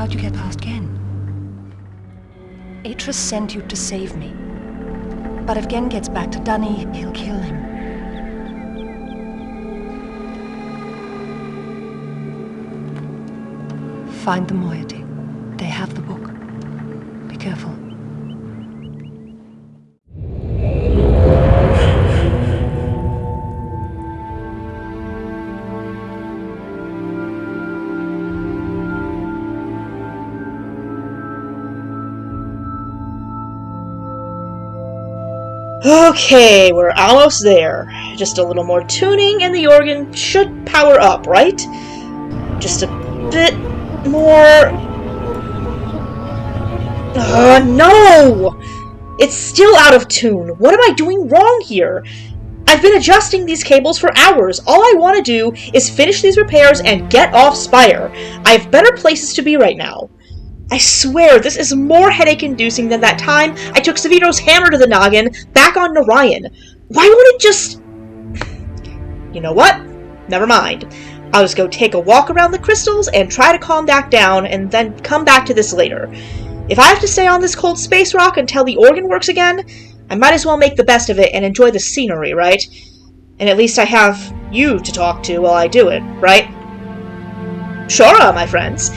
How'd you get past Gen? Atris sent you to save me. But if Gen gets back to Dunny, he'll kill him. Find the moiety. They have the book. Be careful. Okay, we're almost there. Just a little more tuning and the organ should power up, right? Just a bit more... no! It's still out of tune. What am I doing wrong here? I've been adjusting these cables for hours. All I want to do is finish these repairs and get off Spire. I have better places to be right now. I swear, this is more headache-inducing than that time I took Savitro's hammer to the noggin back on Narayan. Why won't it just... You know what? Never mind. I'll just go take a walk around the crystals and try to calm back down and then come back to this later. If I have to stay on this cold space rock until the organ works again, I might as well make the best of it and enjoy the scenery, right? And at least I have you to talk to while I do it, right? Sure, my friends.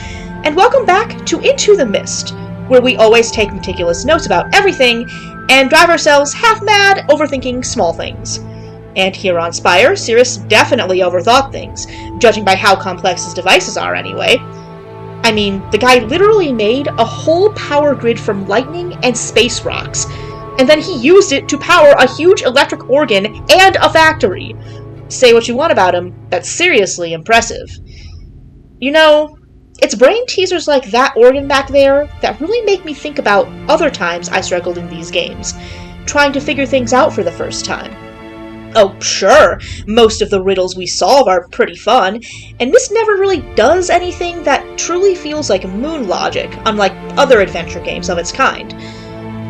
And welcome back to Into the Myst, where we always take meticulous notes about everything and drive ourselves half-mad overthinking small things. And here on Spire, Cirrus definitely overthought things, judging by how complex his devices are anyway. I mean, the guy literally made a whole power grid from lightning and space rocks, and then he used it to power a huge electric organ and a factory. Say what you want about him, that's seriously impressive. You know, it's brain teasers like that organ back there that really make me think about other times I struggled in these games, trying to figure things out for the first time. Oh, sure, most of the riddles we solve are pretty fun, and Myst never really does anything that truly feels like moon logic, unlike other adventure games of its kind.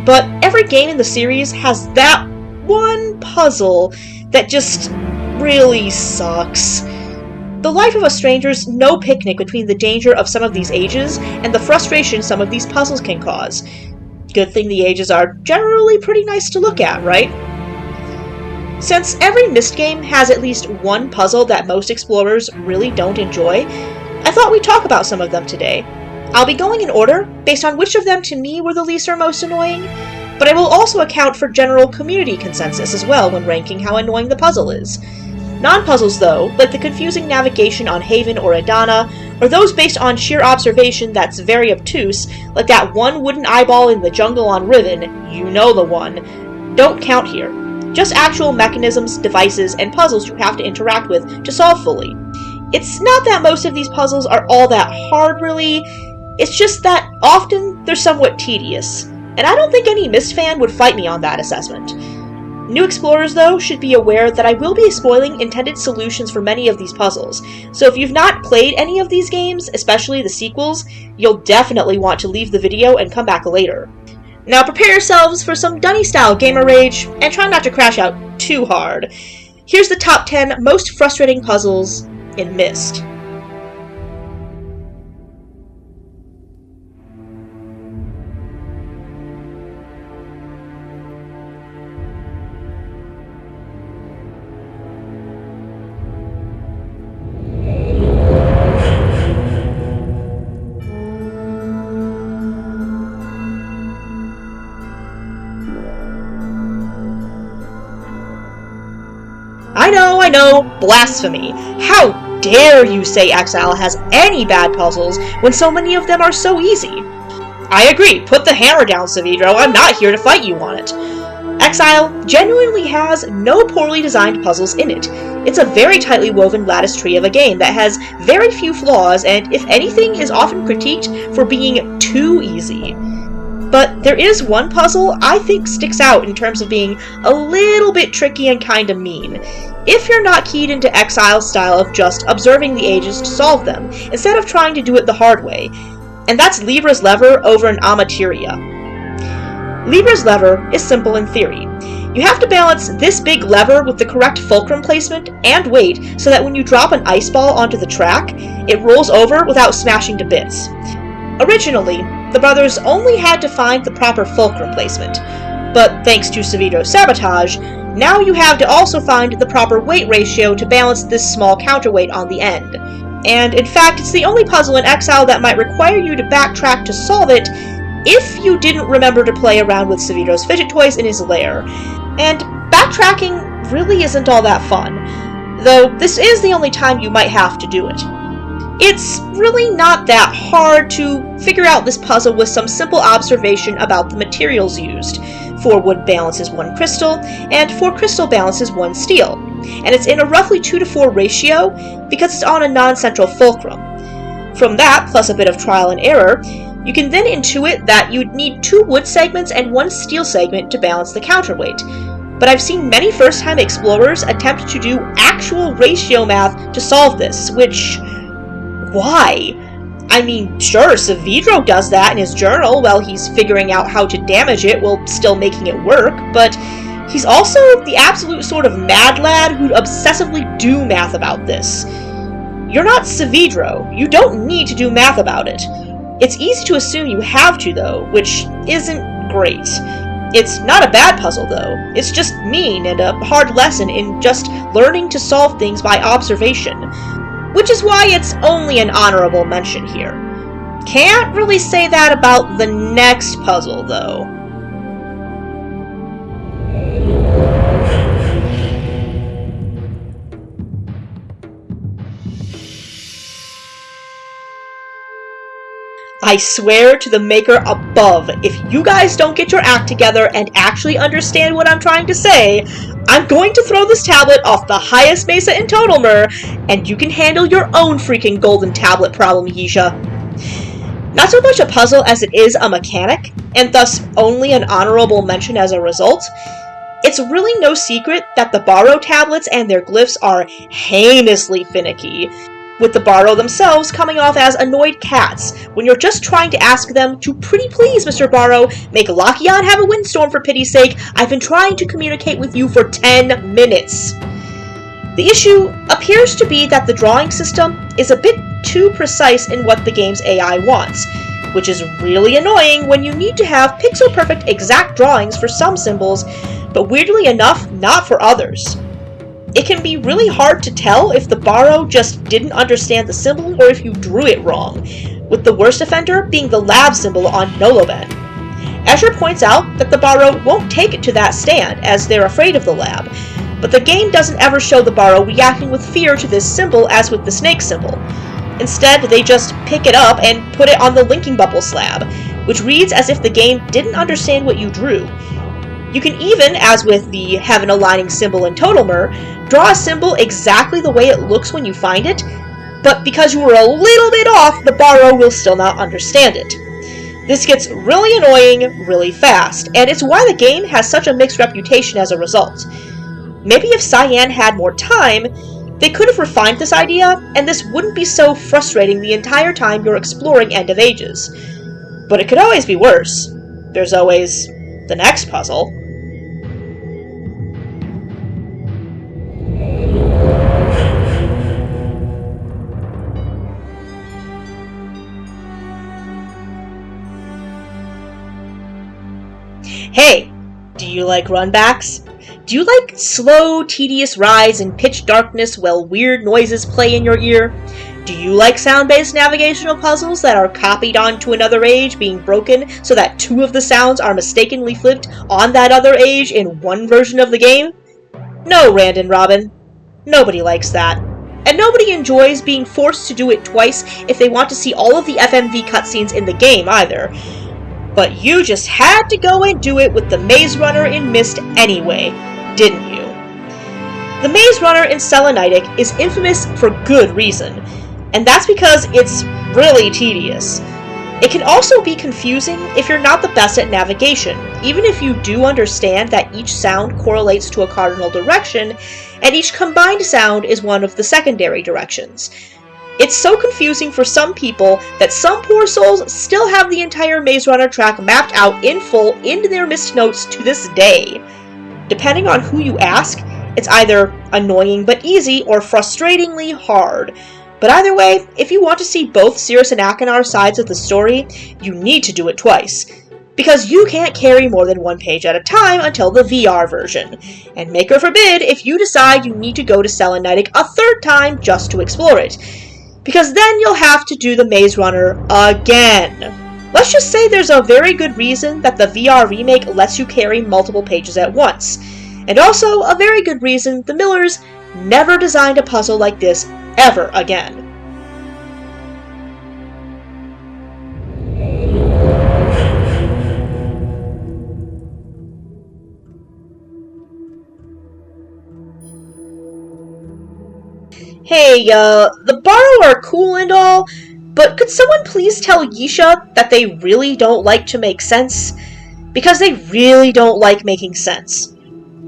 But every game in the series has that one puzzle that just really sucks. The life of a stranger's no picnic between the danger of some of these ages and the frustration some of these puzzles can cause. Good thing the ages are generally pretty nice to look at, right? Since every Myst game has at least one puzzle that most explorers really don't enjoy, I thought we'd talk about some of them today. I'll be going in order, based on which of them to me were the least or most annoying, but I will also account for general community consensus as well when ranking how annoying the puzzle is. Non-puzzles, though, like the confusing navigation on Haven or Adana, or those based on sheer observation that's very obtuse, like that one wooden eyeball in the jungle on Riven, you know the one, don't count here. Just actual mechanisms, devices, and puzzles you have to interact with to solve fully. It's not that most of these puzzles are all that hard, really, it's just that often they're somewhat tedious, and I don't think any Myst fan would fight me on that assessment. New explorers, though, should be aware that I will be spoiling intended solutions for many of these puzzles, so if you've not played any of these games, especially the sequels, you'll definitely want to leave the video and come back later. Now prepare yourselves for some Dunny-style gamer rage, and try not to crash out too hard. Here's the top 10 most frustrating puzzles in Myst. I know, blasphemy. How dare you say Exile has any bad puzzles when so many of them are so easy? I agree, put the hammer down, Savitro, I'm not here to fight you on it. Exile genuinely has no poorly designed puzzles in it. It's a very tightly woven lattice tree of a game that has very few flaws and, if anything, is often critiqued for being too easy. But there is one puzzle I think sticks out in terms of being a little bit tricky and kinda mean, if you're not keyed into Exile's style of just observing the ages to solve them, instead of trying to do it the hard way, and that's Libra's lever over an Amateria. Libra's lever is simple in theory. You have to balance this big lever with the correct fulcrum placement and weight so that when you drop an ice ball onto the track, it rolls over without smashing to bits. Originally, the brothers only had to find the proper fulcrum placement, but thanks to Savidro's sabotage, now you have to also find the proper weight ratio to balance this small counterweight on the end. And in fact, it's the only puzzle in Exile that might require you to backtrack to solve it if you didn't remember to play around with Savidro's fidget toys in his lair. And backtracking really isn't all that fun, though this is the only time you might have to do it. It's really not that hard to figure out this puzzle with some simple observation about the materials used. 4 wood balances 1 crystal, and 4 crystal balances 1 steel, and it's in a roughly 2-to-4 ratio because it's on a non-central fulcrum. From that, plus a bit of trial and error, you can then intuit that you'd need 2 wood segments and 1 steel segment to balance the counterweight. But I've seen many first-time explorers attempt to do actual ratio math to solve this, which... why? I mean, sure, Savidro does that in his journal while he's figuring out how to damage it while still making it work, but he's also the absolute sort of mad lad who'd obsessively do math about this. You're not Savidro. You don't need to do math about it. It's easy to assume you have to, though, which isn't great. It's not a bad puzzle, though. It's just mean and a hard lesson in just learning to solve things by observation. Which is why it's only an honorable mention here. Can't really say that about the next puzzle, though. I swear to the maker above, if you guys don't get your act together and actually understand what I'm trying to say, I'm going to throw this tablet off the highest mesa in Totalmer, and you can handle your own freaking golden tablet problem, Yisha. Not so much a puzzle as it is a mechanic, and thus only an honorable mention as a result. It's really no secret that the Bahro tablets and their glyphs are heinously finicky, with the Bahro themselves coming off as annoyed cats when you're just trying to ask them to pretty please, Mr. Bahro, make Lakion have a windstorm for pity's sake. I've been trying to communicate with you for 10 minutes. The issue appears to be that the drawing system is a bit too precise in what the game's AI wants, which is really annoying when you need to have pixel-perfect exact drawings for some symbols, but weirdly enough, not for others. It can be really hard to tell if the Bahro just didn't understand the symbol or if you drew it wrong, with the worst offender being the lab symbol on Noloben. Azure points out that the Bahro won't take it to that stand, as they're afraid of the lab, but the game doesn't ever show the Bahro reacting with fear to this symbol as with the snake symbol. Instead, they just pick it up and put it on the linking bubble slab, which reads as if the game didn't understand what you drew. You can even, as with the heaven aligning symbol in Totalmer, draw a symbol exactly the way it looks when you find it, but because you were a little bit off, the Bahro will still not understand it. This gets really annoying really fast, and it's why the game has such a mixed reputation as a result. Maybe if Cyan had more time, they could have refined this idea, and this wouldn't be so frustrating the entire time you're exploring End of Ages. But it could always be worse. There's always the next puzzle. Hey, do you like runbacks? Do you like slow, tedious rides in pitch darkness while weird noises play in your ear? Do you like sound-based navigational puzzles that are copied onto another age, being broken so that 2 of the sounds are mistakenly flipped on that other age in one version of the game? No, Randon Robin. Nobody likes that. And nobody enjoys being forced to do it twice if they want to see all of the FMV cutscenes in the game, either. But you just had to go and do it with the Maze Runner in Myst anyway, didn't you? The Maze Runner in Selenitic is infamous for good reason, and that's because it's really tedious. It can also be confusing if you're not the best at navigation, even if you do understand that each sound correlates to a cardinal direction, and each combined sound is one of the secondary directions. It's so confusing for some people that some poor souls still have the entire Maze Runner track mapped out in full into their Myst notes to this day. Depending on who you ask, it's either annoying but easy or frustratingly hard. But either way, if you want to see both Cirrus and Achenar sides of the story, you need to do it twice. Because you can't carry more than one page at a time until the VR version. And maker forbid if you decide you need to go to Selenitic a third time just to explore it. Because then you'll have to do the Maze Runner again. Let's just say there's a very good reason that the VR remake lets you carry multiple pages at once. And also a very good reason the Millers never designed a puzzle like this ever again. Hey, the Bahro are cool and all, but could someone please tell Yisha that they really don't like to make sense? Because they really don't like making sense.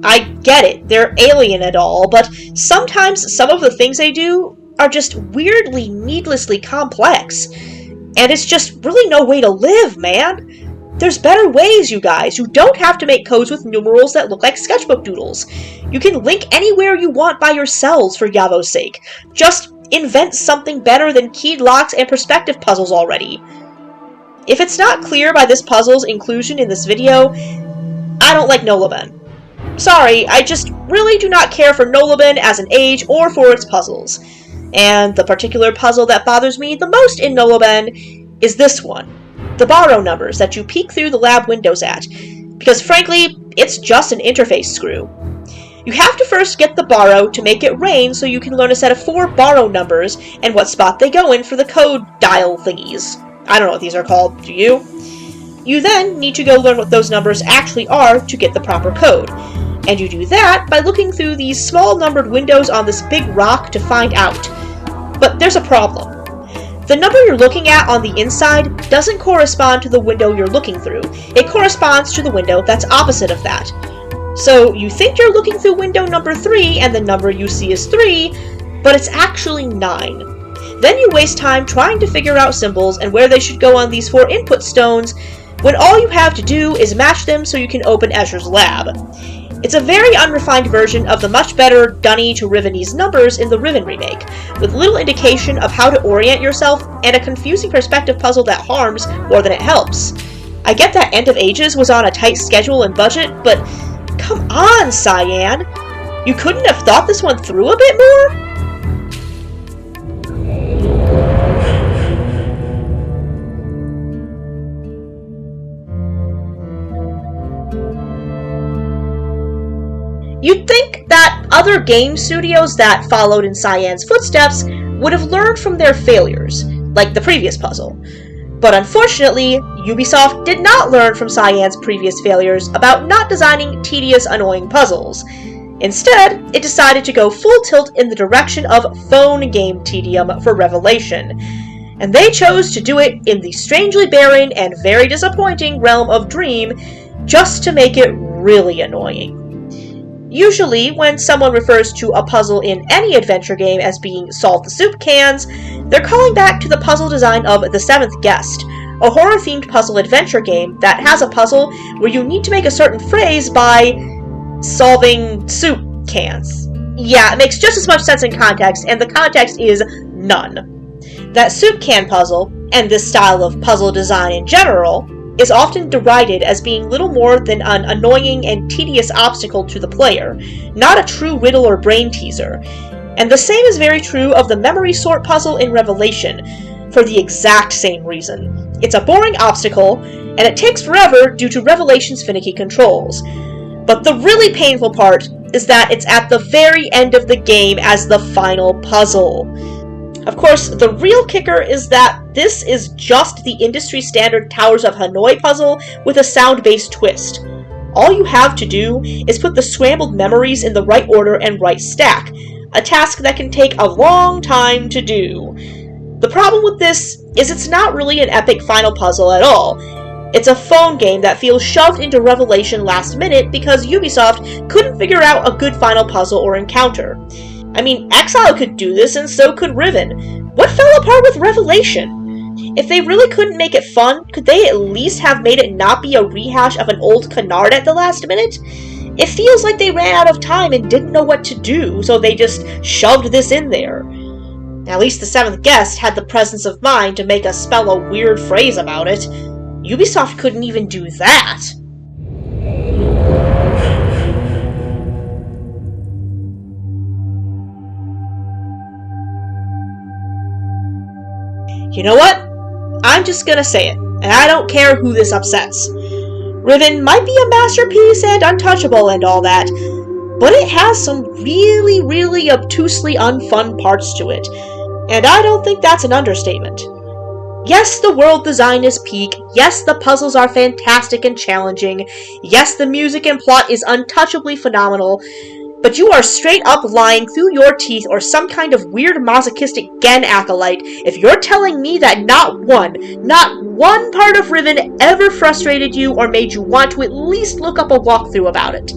I get it, they're alien and all, but sometimes some of the things they do are just weirdly, needlessly complex. And it's just really no way to live, man. There's better ways, you guys. You don't have to make codes with numerals that look like sketchbook doodles. You can link anywhere you want by yourselves, for Yavo's sake. Just invent something better than keyed locks and perspective puzzles already. If it's not clear by this puzzle's inclusion in this video, I don't like Nolaben. Sorry, I just really do not care for Nolaben as an age or for its puzzles. And the particular puzzle that bothers me the most in Nolaben is this one. The Bahro numbers that you peek through the lab windows at, because frankly, it's just an interface screw. You have to first get the Bahro to make it rain so you can learn a set of 4 Bahro numbers and what spot they go in for the code dial thingies. I don't know what these are called, do you? You then need to go learn what those numbers actually are to get the proper code. And you do that by looking through these small numbered windows on this big rock to find out. But there's a problem. The number you're looking at on the inside doesn't correspond to the window you're looking through. It corresponds to the window that's opposite of that. So you think you're looking through window number 3 and the number you see is 3, but it's actually 9. Then you waste time trying to figure out symbols and where they should go on these 4 input stones, when all you have to do is match them so you can open Escher's lab. It's a very unrefined version of the much better Dunny to Rivenese numbers in the Riven remake, with little indication of how to orient yourself and a confusing perspective puzzle that harms more than it helps. I get that End of Ages was on a tight schedule and budget, but come on, Cyan! You couldn't have thought this one through a bit more? You'd think that other game studios that followed in Cyan's footsteps would have learned from their failures, like the previous puzzle. But unfortunately, Ubisoft did not learn from Cyan's previous failures about not designing tedious, annoying puzzles. Instead, it decided to go full tilt in the direction of phone game tedium for Revelation. And they chose to do it in the strangely barren and very disappointing realm of Dream, just to make it really annoying. Usually, when someone refers to a puzzle in any adventure game as being solve the soup cans, they're calling back to the puzzle design of The Seventh Guest, a horror-themed puzzle adventure game that has a puzzle where you need to make a certain phrase by solving soup cans. Yeah, it makes just as much sense in context, and the context is none. That soup can puzzle, and this style of puzzle design in general, is often derided as being little more than an annoying and tedious obstacle to the player, not a true riddle or brain teaser. And the same is very true of the memory sort puzzle in Revelation, for the exact same reason. It's a boring obstacle, and it takes forever due to Revelation's finicky controls. But the really painful part is that it's at the very end of the game as the final puzzle. Of course, the real kicker is that this is just the industry-standard Towers of Hanoi puzzle with a sound-based twist. All you have to do is put the scrambled memories in the right order and right stack, a task that can take a long time to do. The problem with this is it's not really an epic final puzzle at all. It's a phone game that feels shoved into Revelation last minute because Ubisoft couldn't figure out a good final puzzle or encounter. I mean, Exile could do this, and so could Riven. What fell apart with Revelation? If they really couldn't make it fun, could they at least have made it not be a rehash of an old canard at the last minute? It feels like they ran out of time and didn't know what to do, so they just shoved this in there. At least the seventh guest had the presence of mind to make us spell a weird phrase about it. Ubisoft couldn't even do that. You know what? I'm just gonna say it, and I don't care who this upsets. Riven might be a masterpiece and untouchable and all that, but it has some really, really obtusely unfun parts to it, and I don't think that's an understatement. Yes, the world design is peak, yes, the puzzles are fantastic and challenging, yes, the music and plot is untouchably phenomenal, but you are straight up lying through your teeth or some kind of weird masochistic Gen acolyte if you're telling me that not one part of Riven ever frustrated you or made you want to at least look up a walkthrough about it.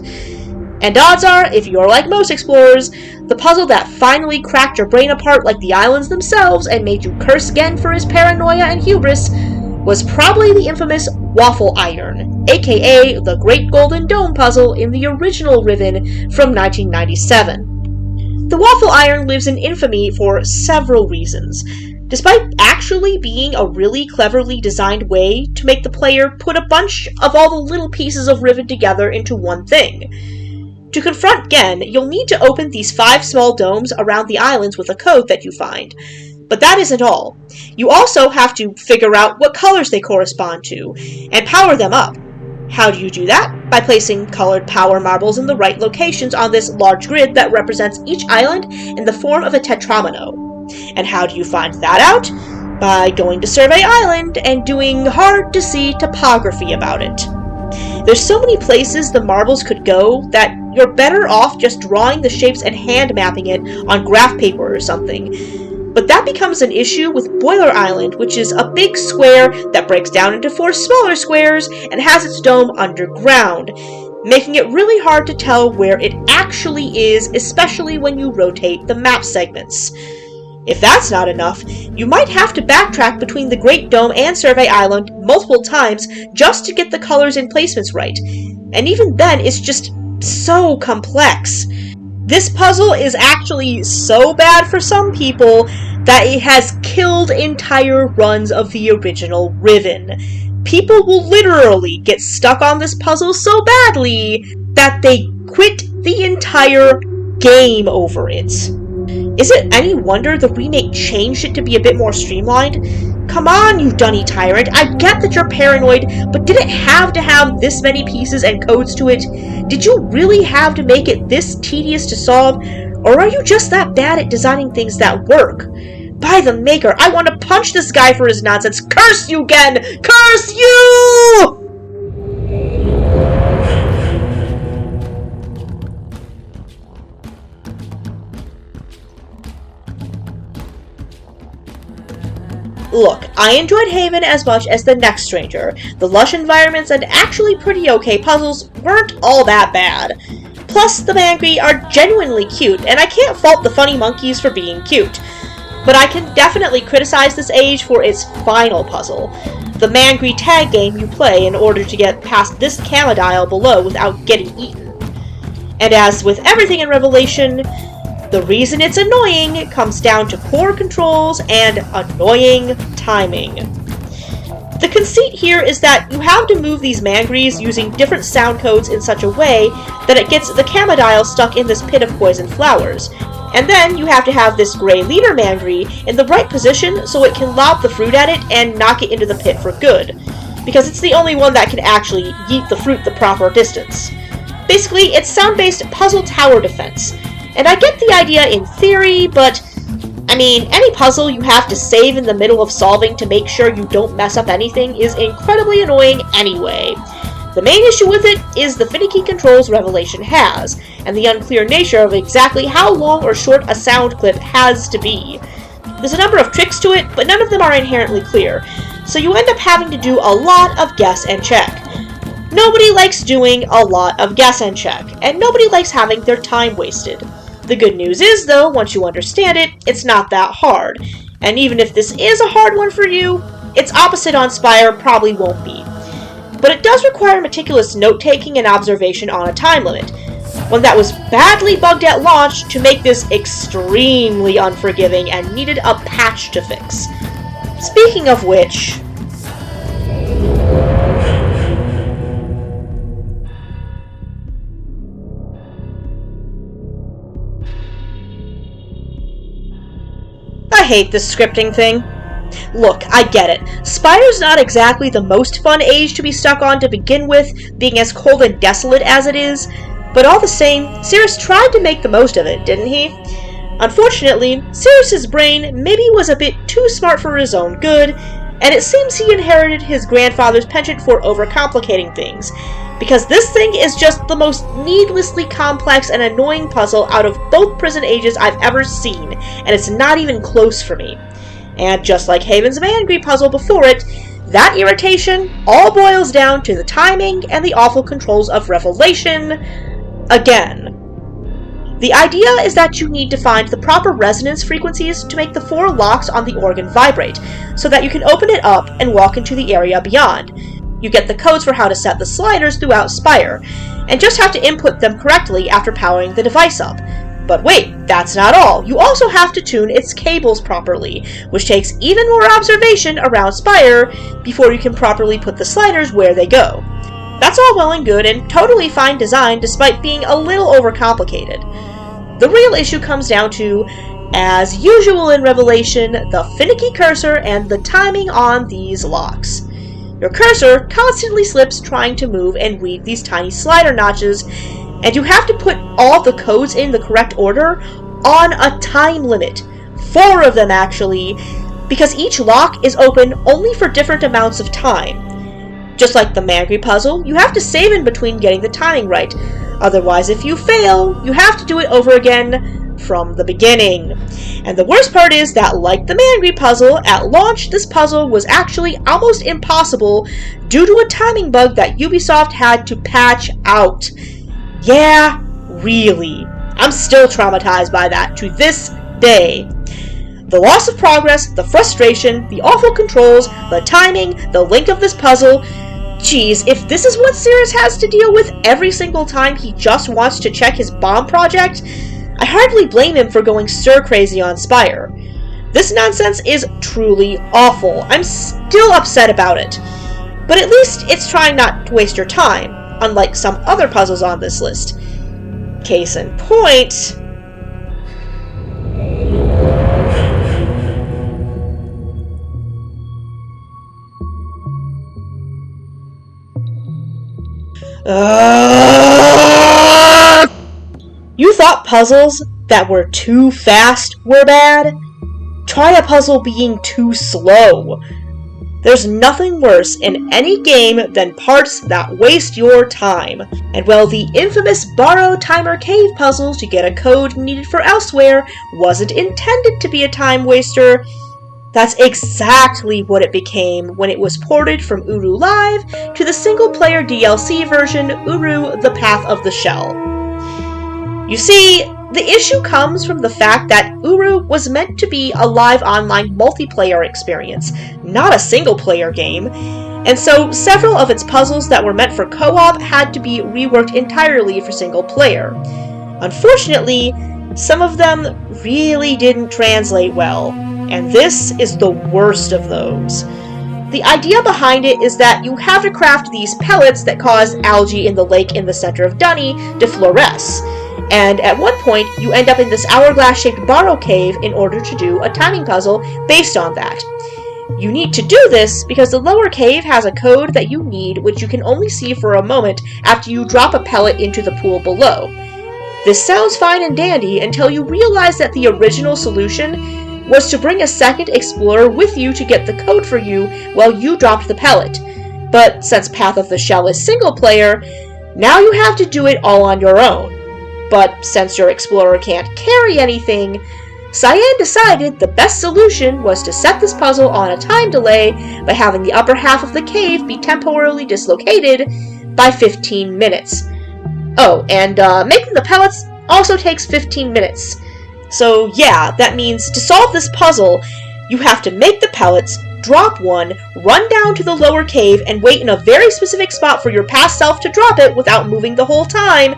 And odds are, if you're like most explorers, the puzzle that finally cracked your brain apart like the islands themselves and made you curse Gen for his paranoia and hubris was probably the infamous Waffle Iron, aka the Great Golden Dome puzzle in the original Riven from 1997. The Waffle Iron lives in infamy for several reasons, despite actually being a really cleverly designed way to make the player put a bunch of all the little pieces of Riven together into one thing. To confront Gen, you'll need to open these 5 small domes around the islands with a code that you find. But that isn't all. You also have to figure out what colors they correspond to, and power them up. How do you do that? By placing colored power marbles in the right locations on this large grid that represents each island in the form of a tetramino. And how do you find that out? By going to Survey Island and doing hard-to-see topography about it. There's so many places the marbles could go that you're better off just drawing the shapes and hand mapping it on graph paper or something. But that becomes an issue with Boiler Island, which is a big square that breaks down into 4 smaller squares and has its dome underground, making it really hard to tell where it actually is, especially when you rotate the map segments. If that's not enough, you might have to backtrack between the Great Dome and Survey Island multiple times just to get the colors and placements right, and even then it's just so complex. This puzzle is actually so bad for some people that it has killed entire runs of the original Riven. People will literally get stuck on this puzzle so badly that they quit the entire game over it. Is it any wonder the remake changed it to be a bit more streamlined? Come on, you dunny tyrant, I get that you're paranoid, but did it have to have this many pieces and codes to it? Did you really have to make it this tedious to solve? Or are you just that bad at designing things that work? By the maker, I want to punch this guy for his nonsense! Curse you, Gen! Curse you! Look, I enjoyed Haven as much as the next stranger. The lush environments and actually pretty okay puzzles weren't all that bad. Plus, the Mangree are genuinely cute, and I can't fault the funny monkeys for being cute. But I can definitely criticize this age for its final puzzle, the Mangree tag game you play in order to get past this camodile below without getting eaten. And as with everything in Revelation, the reason it's annoying comes down to poor controls and annoying timing. The conceit here is that you have to move these Mangrees using different sound codes in such a way that it gets the camodile stuck in this pit of poison flowers. And then you have to have this gray leader Mangree in the right position so it can lob the fruit at it and knock it into the pit for good, because it's the only one that can actually yeet the fruit the proper distance. Basically, it's sound-based puzzle tower defense. And I get the idea in theory, but I mean, any puzzle you have to save in the middle of solving to make sure you don't mess up anything is incredibly annoying anyway. The main issue with it is the finicky controls Revelation has, and the unclear nature of exactly how long or short a sound clip has to be. There's a number of tricks to it, but none of them are inherently clear, so you end up having to do a lot of guess and check. Nobody likes doing a lot of guess and check, and nobody likes having their time wasted. The good news is, though, once you understand it, it's not that hard. And even if this is a hard one for you, its opposite on Spire probably won't be. But it does require meticulous note-taking and observation on a time limit. one that was badly bugged at launch to make this extremely unforgiving and needed a patch to fix. Speaking of which... I hate this scripting thing. Look, I get it. Spire's not exactly the most fun age to be stuck on to begin with, being as cold and desolate as it is, but all the same, Sirius tried to make the most of it, didn't he? Unfortunately, Sirius's brain maybe was a bit too smart for his own good, and it seems he inherited his grandfather's penchant for overcomplicating things, because this thing is just the most needlessly complex and annoying puzzle out of both prison ages I've ever seen, and it's not even close for me. And just like Haven's Mangree puzzle before it, that irritation all boils down to the timing and the awful controls of Revelation again. The idea is that you need to find the proper resonance frequencies to make the 4 locks on the organ vibrate, so that you can open it up and walk into the area beyond. You get the codes for how to set the sliders throughout Spire, and just have to input them correctly after powering the device up. But wait, that's not all. You also have to tune its cables properly, which takes even more observation around Spire before you can properly put the sliders where they go. That's all well and good and totally fine design despite being a little overcomplicated. The real issue comes down to, as usual in Revelation, the finicky cursor and the timing on these locks. Your cursor constantly slips trying to move and weave these tiny slider notches, and you have to put all the codes in the correct order on a time limit. 4 of them actually, because each lock is open only for different amounts of time. Just like the Mangree puzzle, you have to save in between getting the timing right. Otherwise, if you fail, you have to do it over again from the beginning. And the worst part is that, like the Mangree puzzle, at launch this puzzle was actually almost impossible due to a timing bug that Ubisoft had to patch out. Yeah, really. I'm still traumatized by that to this day. The loss of progress, the frustration, the awful controls, the timing, the length of this puzzle. Geez, if this is what Sirius has to deal with every single time he just wants to check his bomb project, I hardly blame him for going stir-crazy on Spire. This nonsense is truly awful. I'm still upset about it. But at least it's trying not to waste your time, unlike some other puzzles on this list. Case in point... You thought puzzles that were too fast were bad? Try a puzzle being too slow. There's nothing worse in any game than parts that waste your time. And while the infamous Bahro timer cave puzzle to get a code needed for elsewhere wasn't intended to be a time waster, that's exactly what it became when it was ported from Uru Live to the single-player DLC version Uru: The Path of the Shell. You see, the issue comes from the fact that Uru was meant to be a live online multiplayer experience, not a single-player game, and so several of its puzzles that were meant for co-op had to be reworked entirely for single-player. Unfortunately, some of them really didn't translate well, and this is the worst of those. The idea behind it is that you have to craft these pellets that cause algae in the lake in the center of Dunny to fluoresce, and at one point you end up in this hourglass-shaped Bahro cave in order to do a timing puzzle based on that. You need to do this because the lower cave has a code that you need, which you can only see for a moment after you drop a pellet into the pool below. This sounds fine and dandy until you realize that the original solution was to bring a second explorer with you to get the code for you while you dropped the pellet. But since Path of the Shell is single player, now you have to do it all on your own. But since your explorer can't carry anything, Cyan decided the best solution was to set this puzzle on a time delay by having the upper half of the cave be temporarily dislocated by 15 minutes. Oh, and making the pellets also takes 15 minutes. So yeah, that means to solve this puzzle, you have to make the pellets, drop one, run down to the lower cave, and wait in a very specific spot for your past self to drop it without moving the whole time,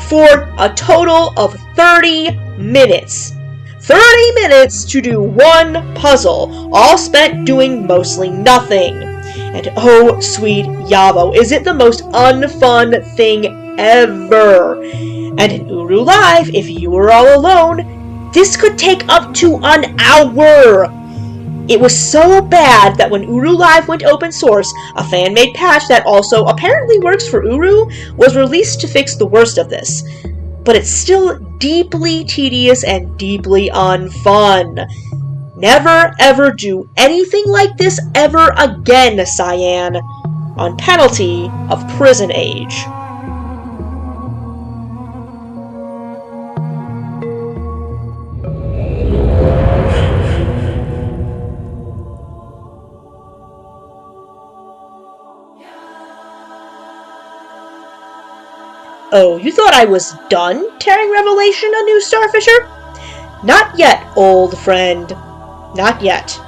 for a total of 30 minutes. 30 minutes to do one puzzle, all spent doing mostly nothing. And oh, sweet Yavo, is it the most unfun thing ever? And in Uru Live, if you were all alone, this could take up to an hour. It was so bad that when Uru Live went open source, a fan-made patch that also apparently works for Uru was released to fix the worst of this. But it's still deeply tedious and deeply unfun. Never ever do anything like this ever again, Cyan, on penalty of prison age. Oh, you thought I was done tearing Revelation a new Starfisher? Not yet, old friend. Not yet.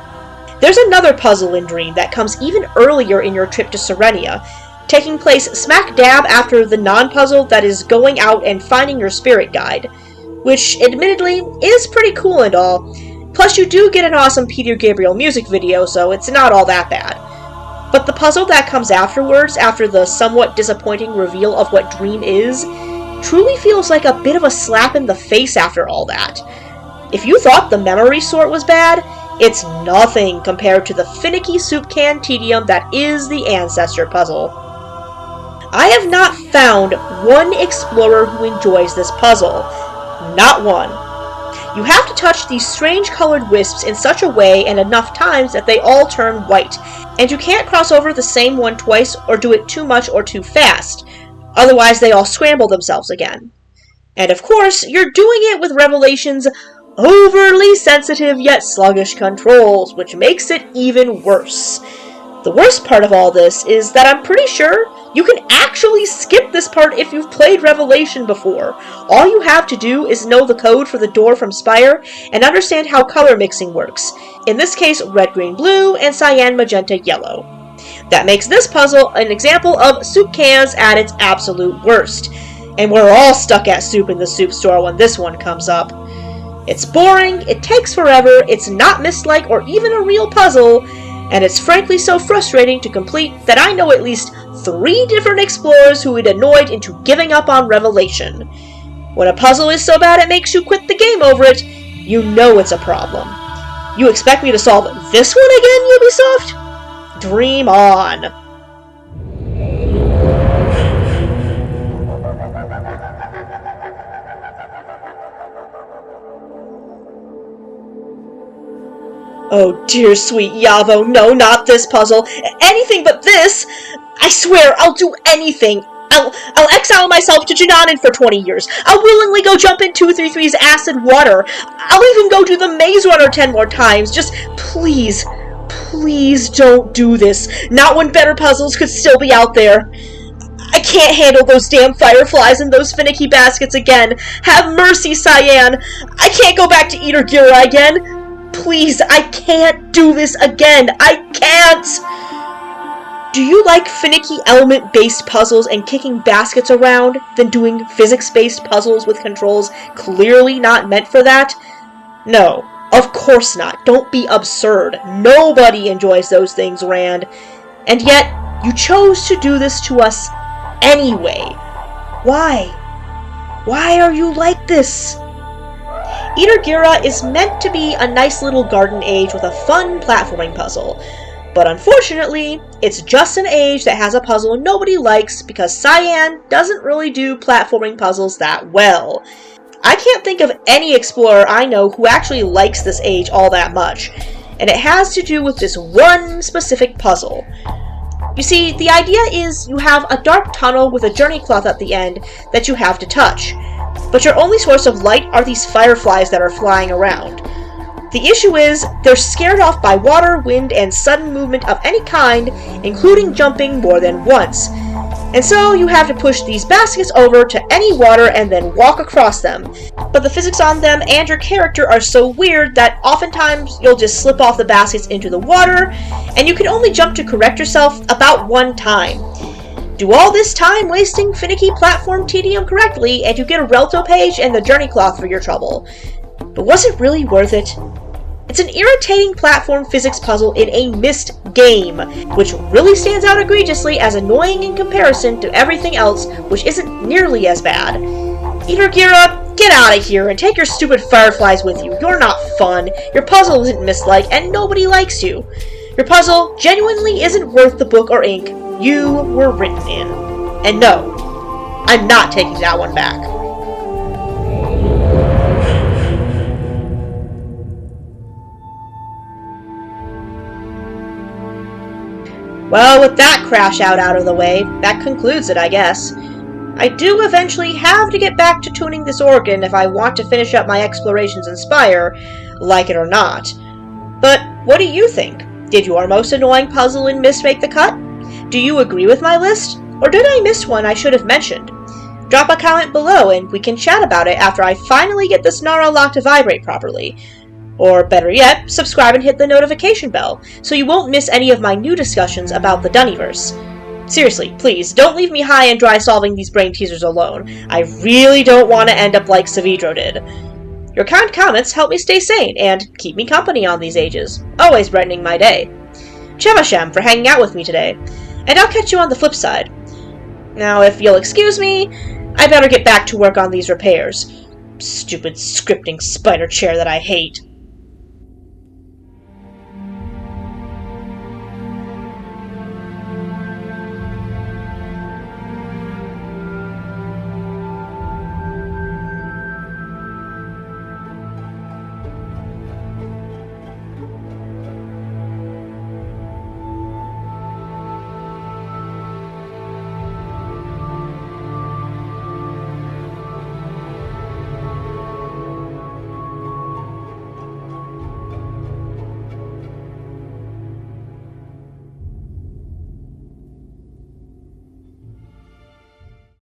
There's another puzzle in Dream that comes even earlier in your trip to Serenia, taking place smack dab after the non-puzzle that is going out and finding your spirit guide, which admittedly is pretty cool and all. Plus you do get an awesome Peter Gabriel music video, so it's not all that bad. But the puzzle that comes afterwards, after the somewhat disappointing reveal of what Dream is, truly feels like a bit of a slap in the face after all that. If you thought the memory sort was bad, it's nothing compared to the finicky soup can tedium that is the Ancestor puzzle. I have not found one explorer who enjoys this puzzle. Not one. You have to touch these strange colored wisps in such a way and enough times that they all turn white, and you can't cross over the same one twice or do it too much or too fast, otherwise they all scramble themselves again. And of course, you're doing it with Revelation's overly sensitive yet sluggish controls, which makes it even worse. The worst part of all this is that I'm pretty sure you can actually skip this part if you've played Revelation before. All you have to do is know the code for the door from Spire and understand how color mixing works. In this case, red, green, blue, and cyan, magenta, yellow. That makes this puzzle an example of soup cans at its absolute worst. And we're all stuck at soup in the soup store when this one comes up. It's boring, it takes forever, it's not Myst-like or even a real puzzle, and it's frankly so frustrating to complete that I know at least 3 different explorers who it annoyed into giving up on Revelation. When a puzzle is so bad it makes you quit the game over it, you know it's a problem. You expect me to solve this one again, Ubisoft? Dream on. Oh dear sweet Yavo, no, not this puzzle. Anything but this! I swear, I'll do anything. I'll exile myself to Jananin for 20 years. I'll willingly go jump in 233's acid water. I'll even go do the Maze Runner 10 more times. Just please, please don't do this. Not when better puzzles could still be out there. I can't handle those damn Fireflies and those finicky baskets again. Have mercy, Cyan. I can't go back to Eater Gira again. Please, I can't do this again. I can't! Do you like finicky element-based puzzles and kicking baskets around than doing physics-based puzzles with controls clearly not meant for that? No, of course not. Don't be absurd. Nobody enjoys those things, Rand. And yet, you chose to do this to us anyway. Why? Why are you like this? Eater Gira is meant to be a nice little garden age with a fun platforming puzzle. But unfortunately, it's just an age that has a puzzle nobody likes because Cyan doesn't really do platforming puzzles that well. I can't think of any explorer I know who actually likes this age all that much, and it has to do with this one specific puzzle. You see, the idea is you have a dark tunnel with a journey cloth at the end that you have to touch, but your only source of light are these fireflies that are flying around. The issue is, they're scared off by water, wind, and sudden movement of any kind, including jumping more than once. And so you have to push these baskets over to any water and then walk across them. But the physics on them and your character are so weird that oftentimes you'll just slip off the baskets into the water, and you can only jump to correct yourself about 1 time. Do all this time wasting finicky platform tedium correctly, and you get a Relto page and the journey cloth for your trouble. But was it really worth it? It's an irritating platform physics puzzle in a Myst game, which really stands out egregiously as annoying in comparison to everything else, which isn't nearly as bad. Either gear up, get out of here, and take your stupid Fireflies with you. You're not fun, your puzzle isn't Myst-like, and nobody likes you. Your puzzle genuinely isn't worth the book or ink you were written in. And no, I'm not taking that one back. Well, with that crash out of the way, that concludes it, I guess. I do eventually have to get back to tuning this organ if I want to finish up my explorations in Spire, like it or not. But what do you think? Did your most annoying puzzle in Myst make the cut? Do you agree with my list? Or did I miss one I should have mentioned? Drop a comment below and we can chat about it after I finally get this Nara lock to vibrate properly. Or better yet, subscribe and hit the notification bell so you won't miss any of my new discussions about the Dunnyverse. Seriously, please, don't leave me high and dry solving these brain teasers alone. I really don't want to end up like Savidro did. Your kind comments help me stay sane and keep me company on these ages, always brightening my day. Chevashem for hanging out with me today, and I'll catch you on the flip side. Now, if you'll excuse me, I better get back to work on these repairs. Stupid scripting spider chair that I hate.